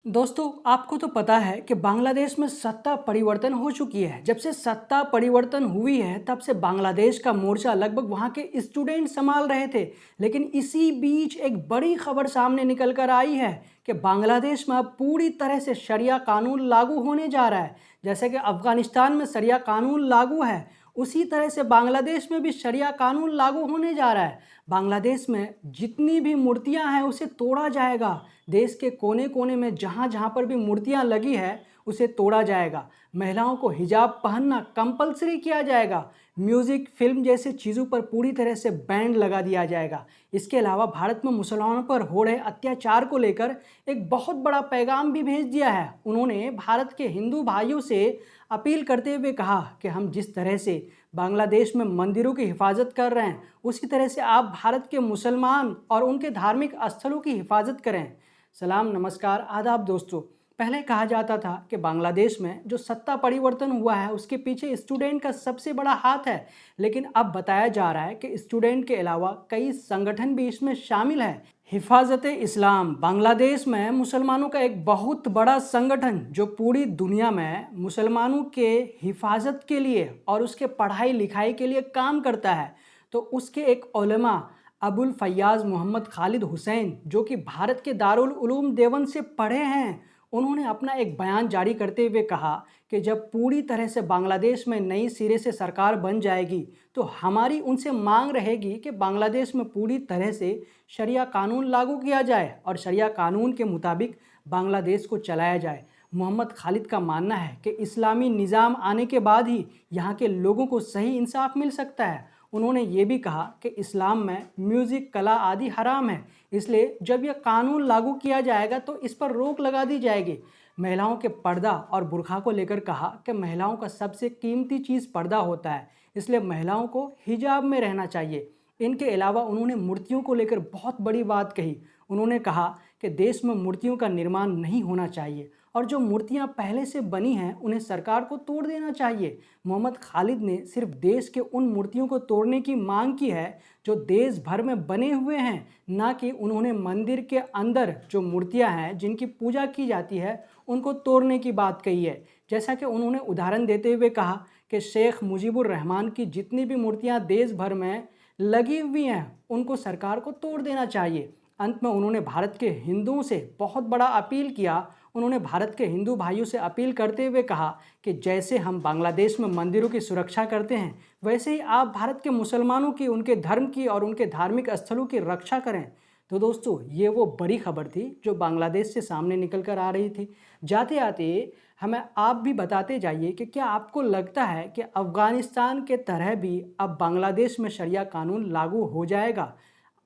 दोस्तों, आपको तो पता है कि बांग्लादेश में सत्ता परिवर्तन हो चुकी है। जब से सत्ता परिवर्तन हुई है तब से बांग्लादेश का मोर्चा लगभग वहां के स्टूडेंट संभाल रहे थे। लेकिन इसी बीच एक बड़ी खबर सामने निकल कर आई है कि बांग्लादेश में अब पूरी तरह से शरिया कानून लागू होने जा रहा है। जैसे कि अफगानिस्तान में शरिया कानून लागू है, उसी तरह से बांग्लादेश में भी शरिया कानून लागू होने जा रहा है। बांग्लादेश में जितनी भी मूर्तियां हैं उसे तोड़ा जाएगा। देश के कोने कोने में जहाँ जहाँ पर भी मूर्तियाँ लगी है उसे तोड़ा जाएगा। महिलाओं को हिजाब पहनना कंपलसरी किया जाएगा। म्यूज़िक, फिल्म जैसे चीज़ों पर पूरी तरह से बैन लगा दिया जाएगा। इसके अलावा भारत में मुसलमानों पर हो रहे अत्याचार को लेकर एक बहुत बड़ा पैगाम भी भेज दिया है। उन्होंने भारत के हिंदू भाइयों से अपील करते हुए कहा कि हम जिस तरह से बांग्लादेश में मंदिरों की हिफाजत कर रहे हैं उसी तरह से आप भारत के मुसलमान और उनके धार्मिक स्थलों की हिफाजत करें। सलाम, नमस्कार, आदाब दोस्तों। पहले कहा जाता था कि बांग्लादेश में जो सत्ता परिवर्तन हुआ है उसके पीछे स्टूडेंट का सबसे बड़ा हाथ है। लेकिन अब बताया जा रहा है कि स्टूडेंट के अलावा कई संगठन भी इसमें शामिल है। हिफाजत-ए-इस्लाम बांग्लादेश में मुसलमानों का एक बहुत बड़ा संगठन जो पूरी दुनिया में मुसलमानों के हिफाजत के लिए और उसके पढ़ाई लिखाई के लिए काम करता है। तो उसके एक उलेमा अबुल फैयाज़ मोहम्मद खालिद हुसैन, जो कि भारत के दारुल उलूम देवबंद से पढ़े हैं, उन्होंने अपना एक बयान जारी करते हुए कहा कि जब पूरी तरह से बांग्लादेश में नई सिरे से सरकार बन जाएगी तो हमारी उनसे मांग रहेगी कि बांग्लादेश में पूरी तरह से शरिया कानून लागू किया जाए और शरिया कानून के मुताबिक बांग्लादेश को चलाया जाए। मोहम्मद खालिद का मानना है कि इस्लामी निज़ाम आने के बाद ही यहाँ के लोगों को सही इंसाफ मिल सकता है। उन्होंने ये भी कहा कि इस्लाम में म्यूज़िक, कला आदि हराम है, इसलिए जब यह कानून लागू किया जाएगा तो इस पर रोक लगा दी जाएगी। महिलाओं के पर्दा और बुर्का को लेकर कहा कि महिलाओं का सबसे कीमती चीज़ पर्दा होता है, इसलिए महिलाओं को हिजाब में रहना चाहिए। इनके अलावा उन्होंने मूर्तियों को लेकर बहुत बड़ी बात कही। उन्होंने कहा कि देश में मूर्तियों का निर्माण नहीं होना चाहिए और जो मूर्तियां पहले से बनी हैं उन्हें सरकार को तोड़ देना चाहिए। मोहम्मद खालिद ने सिर्फ देश के उन मूर्तियों को तोड़ने की मांग की है जो देश भर में बने हुए हैं, ना कि उन्होंने मंदिर के अंदर जो मूर्तियां हैं जिनकी पूजा की जाती है उनको तोड़ने की बात कही है। जैसा कि उन्होंने उदाहरण देते हुए कहा कि शेख मुजीबुर रहमान की जितनी भी मूर्तियां देश भर में लगी हुई हैं उनको सरकार को तोड़ देना चाहिए। अंत में उन्होंने भारत के हिंदुओं से बहुत बड़ा अपील किया। उन्होंने भारत के हिंदू भाइयों से अपील करते हुए कहा कि जैसे हम बांग्लादेश में मंदिरों की सुरक्षा करते हैं वैसे ही आप भारत के मुसलमानों की, उनके धर्म की और उनके धार्मिक स्थलों की रक्षा करें। तो दोस्तों, ये वो बड़ी खबर थी जो बांग्लादेश से सामने निकल कर आ रही थी। जाते आते हमें आप भी बताते जाइए कि क्या आपको लगता है कि अफ़गानिस्तान के तरह भी अब बांग्लादेश में शरिया कानून लागू हो जाएगा?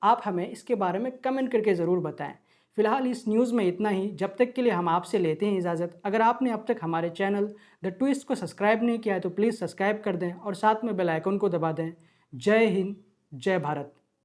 आप हमें इसके बारे में कमेंट करके ज़रूर बताएं। फिलहाल इस न्यूज़ में इतना ही। जब तक के लिए हम आपसे लेते हैं इजाज़त। अगर आपने अब तक हमारे चैनल द ट्विस्ट को सब्सक्राइब नहीं किया है तो प्लीज़ सब्सक्राइब कर दें और साथ में बेल आइकन को दबा दें। जय हिंद, जय भारत।